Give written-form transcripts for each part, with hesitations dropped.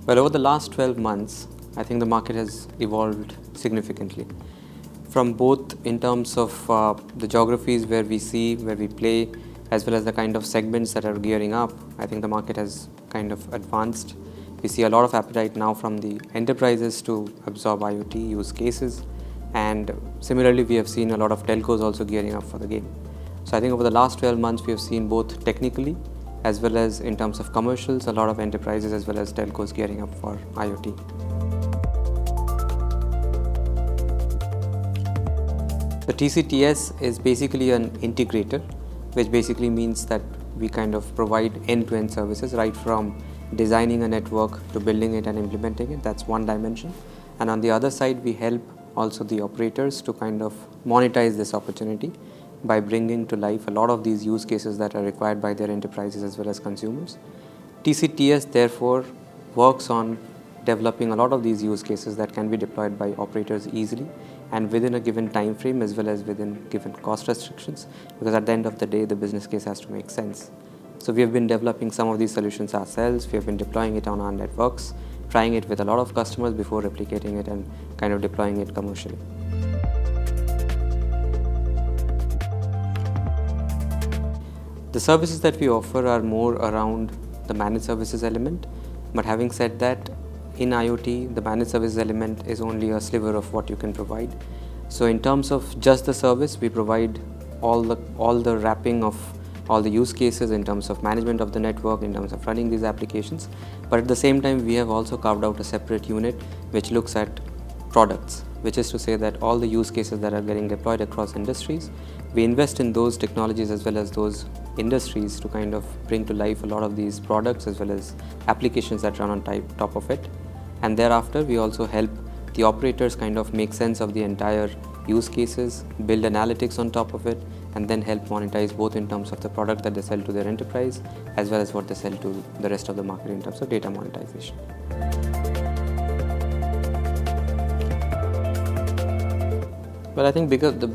Well, over the last 12 months, I think the market has evolved significantly. From both in terms of the geographies where we play, as well as the kind of segments that are gearing up, I think the market has kind of advanced. We see a lot of appetite now from the enterprises to absorb IoT use cases. And similarly, we have seen a lot of telcos also gearing up for the game. So I think over the last 12 months, we have seen both technically as well as in terms of commercials, a lot of enterprises as well as telcos gearing up for IoT. The TCTS is basically an integrator, which basically means that we kind of provide end-to-end services, right from designing a network to building it and implementing it. That's one dimension. And on the other side, we help also the operators to kind of monetize this opportunity by bringing to life a lot of these use cases that are required by their enterprises as well as consumers. TCTS therefore works on developing a lot of these use cases that can be deployed by operators easily and within a given time frame as well as within given cost restrictions, because at the end of the day the business case has to make sense. So we have been developing some of these solutions ourselves. We have been deploying it on our networks, trying it with a lot of customers before replicating it and kind of deploying it commercially. The services that we offer are more around the managed services element, but having said that, in IoT, the managed services element is only a sliver of what you can provide. So in terms of just the service, we provide all the wrapping of all the use cases in terms of management of the network, in terms of running these applications. But at the same time, we have also carved out a separate unit which looks at products, which is to say that all the use cases that are getting deployed across industries, we invest in those technologies as well as those industries to kind of bring to life a lot of these products as well as applications that run on top of it. And thereafter, we also help the operators kind of make sense of the entire use cases, build analytics on top of it, and then help monetize both in terms of the product that they sell to their enterprise as well as what they sell to the rest of the market in terms of data monetization. Well, I think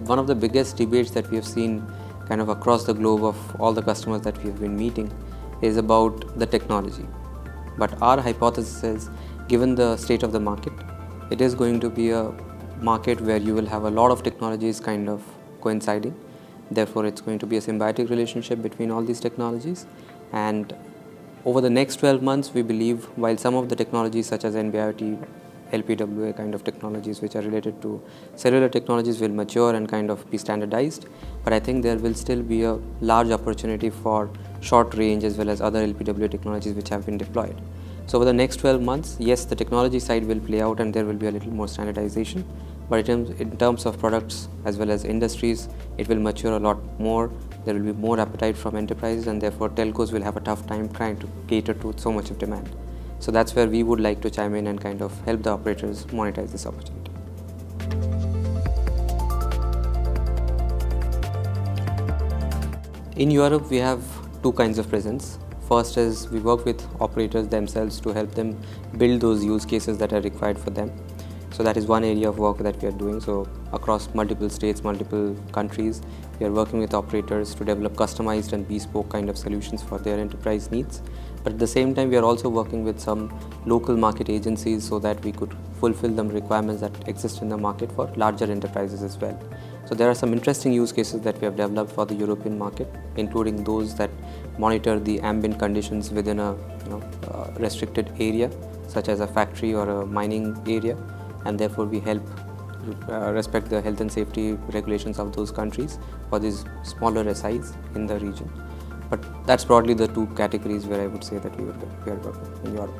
one of the biggest debates that we have seen kind of across the globe of all the customers that we have been meeting is about the technology. But our hypothesis is, given the state of the market, it is going to be a market where you will have a lot of technologies kind of coinciding. Therefore, it's going to be a symbiotic relationship between all these technologies. And over the next 12 months, we believe while some of the technologies such as NB-IoT, LPWA kind of technologies which are related to cellular technologies will mature and kind of be standardized, but I think there will still be a large opportunity for short range as well as other LPWA technologies which have been deployed. So over the next 12 months, yes, the technology side will play out and there will be a little more standardization, but in terms of products as well as industries, it will mature a lot more. There will be more appetite from enterprises and therefore telcos will have a tough time trying to cater to so much of demand. So that's where we would like to chime in and kind of help the operators monetize this opportunity. In Europe, we have two kinds of presence. First is we work with operators themselves to help them build those use cases that are required for them. So that is one area of work that we are doing. So across multiple states, multiple countries, we are working with operators to develop customized and bespoke kind of solutions for their enterprise needs. But at the same time, we are also working with some local market agencies so that we could fulfill the requirements that exist in the market for larger enterprises as well. So there are some interesting use cases that we have developed for the European market, including those that monitor the ambient conditions within a restricted area, such as a factory or a mining area, and therefore we help respect the health and safety regulations of those countries for these smaller SIs in the region. But that's broadly the two categories where I would say that we are working in Europe.